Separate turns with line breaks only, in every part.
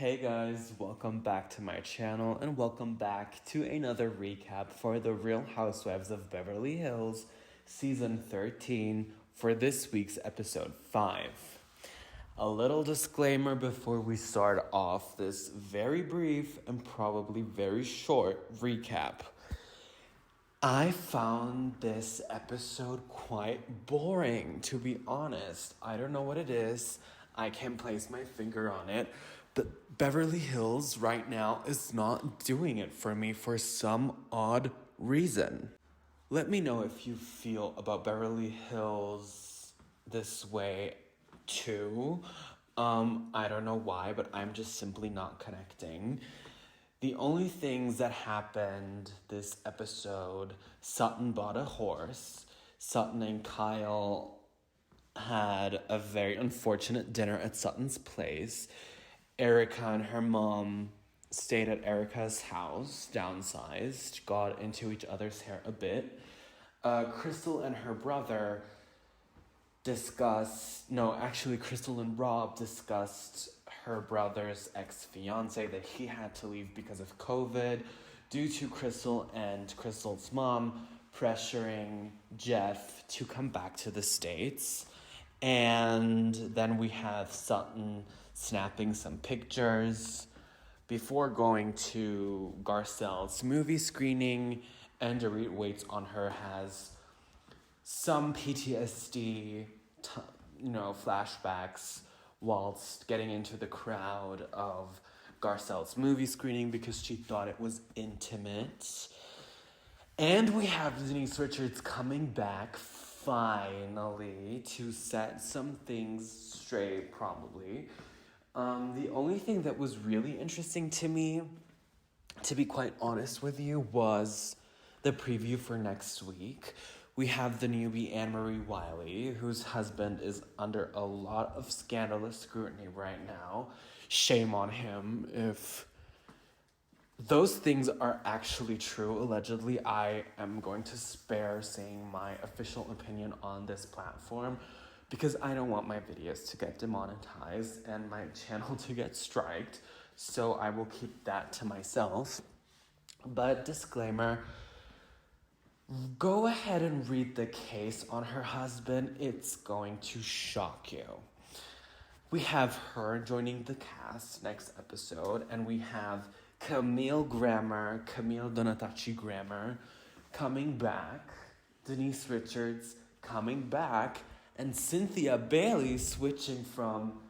Hey guys, welcome back to my channel and welcome back to another recap for The Real Housewives of Beverly Hills Season 13 for this week's episode 5. A little disclaimer before we start off this very brief and probably very short recap. I found this episode quite boring, to be honest. I don't know what it is. I can't place my finger on it. But Beverly Hills right now is not doing it for me for some odd reason. Let me know if you feel about Beverly Hills this way too. I don't know why, but I'm just simply not connecting. The only things that happened this episode, Sutton bought a horse. Sutton and Kyle had a very unfortunate dinner at Sutton's place. Erica and her mom stayed at Erica's house, downsized, got into each other's hair a bit. Crystal and her brother Crystal and Rob discussed her brother's ex-fiance that he had to leave because of COVID due to Crystal and Crystal's mom pressuring Jeff to come back to the States. And then we have Sutton snapping some pictures before going to Garcelle's movie screening, and Dorit waits on her has some PTSD, flashbacks whilst getting into the crowd of Garcelle's movie screening because she thought it was intimate. And we have Denise Richards coming back finally to set some things straight, probably. The only thing that was really interesting to me, to be quite honest with you, was the preview for next week. We have the newbie Anne-Marie Wiley, whose husband is under a lot of scandalous scrutiny right now. Shame on him if those things are actually true. Allegedly, I am going to spare saying my official opinion on this platform because I don't want my videos to get demonetized and my channel to get striked. So I will keep that to myself. But disclaimer, go ahead and read the case on her husband. It's going to shock you. We have her joining the cast next episode, and we have Camille Donatacci Grammer coming back, Denise Richards coming back, and Cynthia Bailey switching from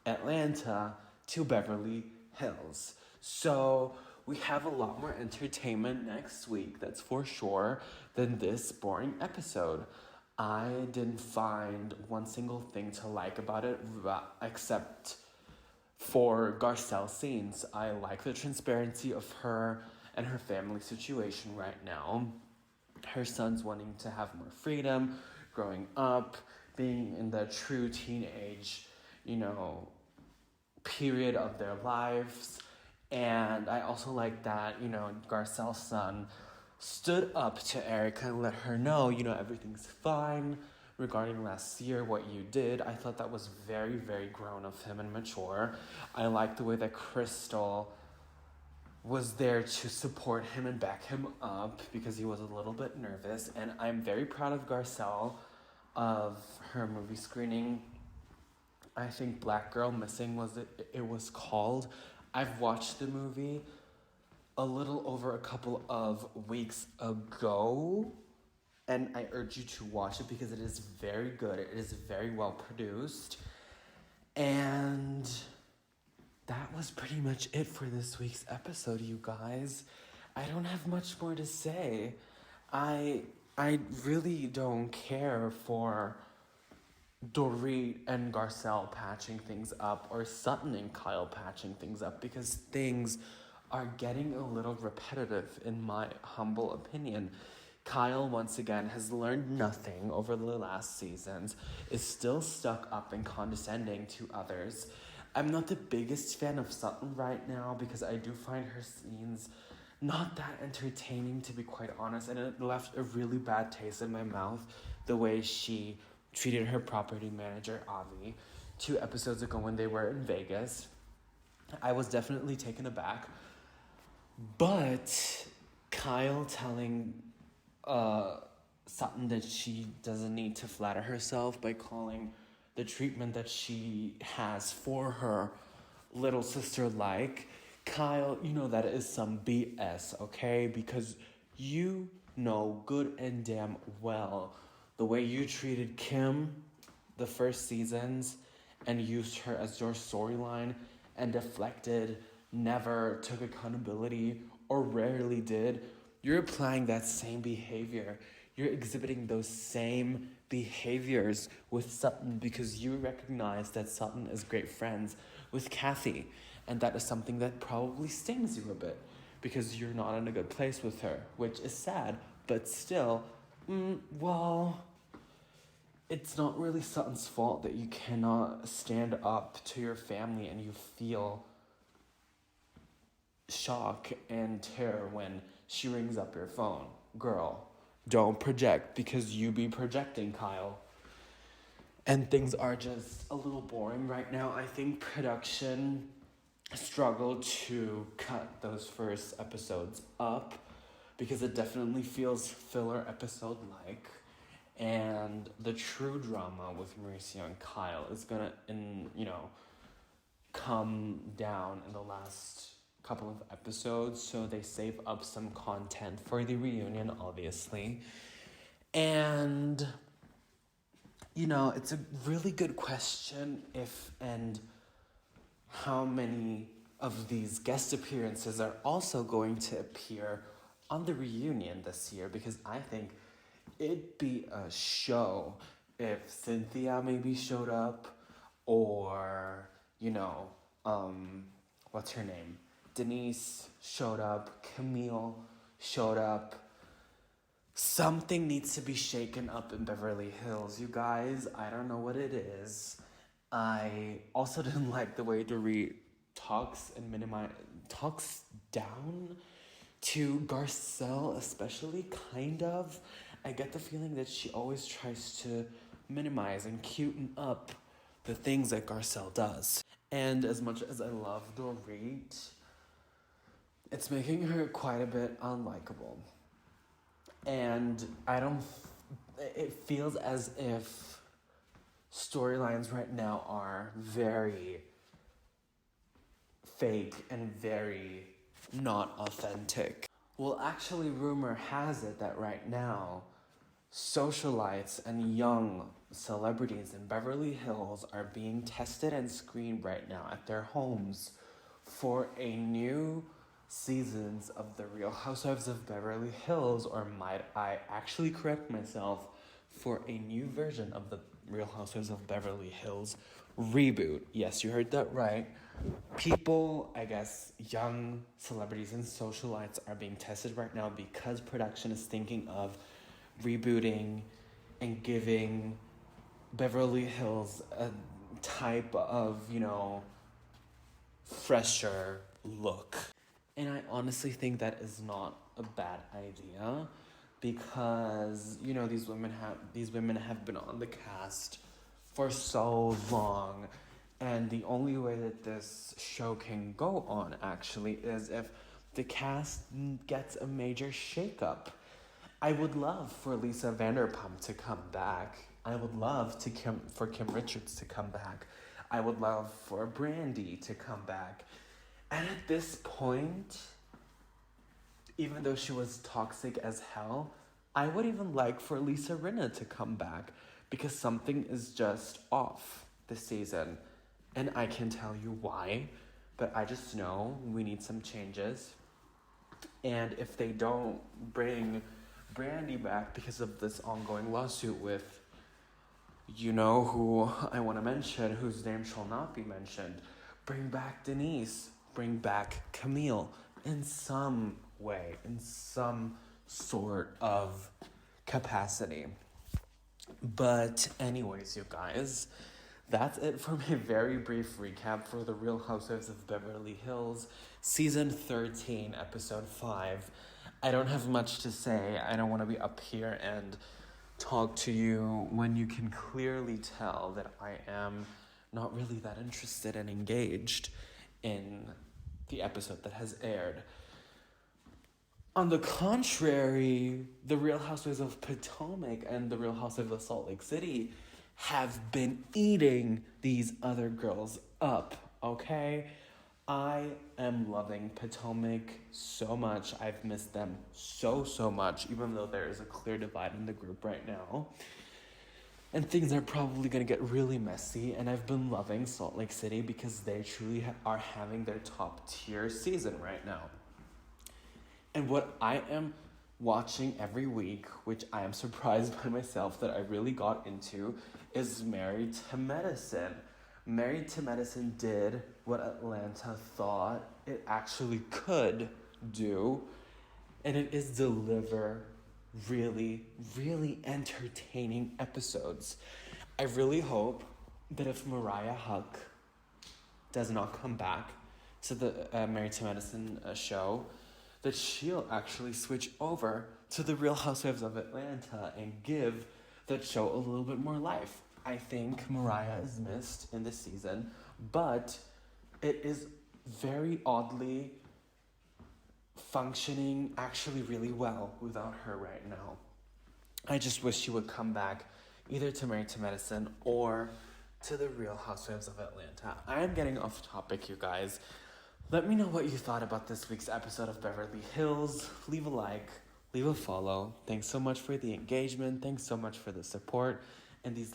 Atlanta to Beverly Hills. So we have a lot more entertainment next week, that's for sure, than this boring episode. I didn't find one single thing to like about it except for Garcelle's scenes. I like the transparency of her and her family situation right now. Her son's wanting to have more freedom, growing up, being in the true teenage, period of their lives. And I also like that, Garcelle's son stood up to Erica and let her know, everything's fine regarding last year, what you did. I thought that was very, very grown of him and mature. I like the way that Crystal was there to support him and back him up because he was a little bit nervous. And I'm very proud of Garcelle, of her movie screening. I think Black Girl Missing it was called. I've watched the movie a little over a couple of weeks ago, and I urge you to watch it because it is very good. It is very well produced. And that was pretty much it for this week's episode, you guys. I don't have much more to say. I really don't care for Dorit and Garcelle patching things up or Sutton and Kyle patching things up because things are getting a little repetitive in my humble opinion. Kyle, once again, has learned nothing over the last seasons, is still stuck up and condescending to others. I'm not the biggest fan of Sutton right now because I do find her scenes not that entertaining, to be quite honest, and it left a really bad taste in my mouth the way she treated her property manager, Avi, 2 episodes ago when they were in Vegas. I was definitely taken aback. But Kyle telling Sutton that she doesn't need to flatter herself by calling the treatment that she has for her little sister like, Kyle, you know that is some BS, okay? Because you know good and damn well the way you treated Kim the first seasons and used her as your storyline and deflected, never took accountability, or rarely did. You're applying that same behavior. You're exhibiting those same behaviors with Sutton because you recognize that Sutton is great friends with Kathy. And that is something that probably stings you a bit because you're not in a good place with her, which is sad, but still, well, it's not really Sutton's fault that you cannot stand up to your family and you feel shock and terror when she rings up your phone. Girl, don't project because you be projecting, Kyle. And things are just a little boring right now. I think production struggled to cut those first episodes up because it definitely feels filler episode like. And the true drama with Mauricio and Kyle is gonna, come down in the last couple of episodes, so they save up some content for the reunion, obviously. And, it's a really good question if and how many of these guest appearances are also going to appear on the reunion this year, because I think it'd be a show if Cynthia maybe showed up, or, what's her name? Denise showed up, Camille showed up. Something needs to be shaken up in Beverly Hills, you guys. I don't know what it is. I also didn't like the way Dorit talks down to Garcelle, especially, kind of. I get the feeling that she always tries to minimize and cuten up the things that Garcelle does. And as much as I love Dorit, it's making her quite a bit unlikable. And it feels as if storylines right now are very fake and very not authentic. Well, actually, rumor has it that right now, socialites and young celebrities in Beverly Hills are being tested and screened right now at their homes for a new seasons of The Real Housewives of Beverly Hills, or might I actually correct myself, for a new version of The Real Housewives of Beverly Hills reboot. Yes, you heard that right. People, I guess, young celebrities and socialites are being tested right now because production is thinking of rebooting and giving Beverly Hills a type of, fresher look. And I honestly think that is not a bad idea because, these women have been on the cast for so long. And the only way that this show can go on, actually, is if the cast gets a major shakeup. I would love for Lisa Vanderpump to come back. I would love for Kim Richards to come back. I would love for Brandy to come back. And at this point, even though she was toxic as hell, I would even like for Lisa Rinna to come back because something is just off this season. And I can tell you why, but I just know we need some changes. And if they don't bring Brandy back because of this ongoing lawsuit with, who I want to mention, whose name shall not be mentioned, bring back Denise, bring back Camille in some way, in some sort of capacity. But anyways, you guys, that's it for my very brief recap for The Real Housewives of Beverly Hills, Season 13, Episode 5. I don't have much to say. I don't want to be up here and talk to you when you can clearly tell that I am not really that interested and engaged in the episode that has aired. On the contrary, the Real Housewives of Potomac and the Real Housewives of Salt Lake City have been eating these other girls up, okay? I am loving Potomac so much. I've missed them so much, even though there is a clear divide in the group right now. And things are probably going to get really messy. And I've been loving Salt Lake City because they truly are having their top tier season right now. And what I am watching every week, which I am surprised by myself that I really got into, is Married to Medicine. Married to Medicine did what Atlanta thought it actually could do, and it is deliver really entertaining episodes. I really hope that if Mariah Huck does not come back to the Married to Medicine show, that she'll actually switch over to the Real Housewives of Atlanta and give that show a little bit more life. I think Mariah is missed in this season, but it is very oddly functioning actually really well without her right now. I just wish she would come back either to Married to Medicine or to the Real Housewives of Atlanta. I am getting off topic, you guys. Let me know what you thought about this week's episode of Beverly Hills. Leave a like, leave a follow. Thanks so much for the engagement. Thanks so much for the support in these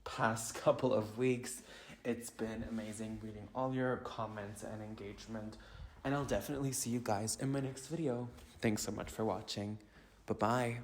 past couple of weeks. It's been amazing reading all your comments and engagement. And I'll definitely see you guys in my next video. Thanks so much for watching. Bye-bye.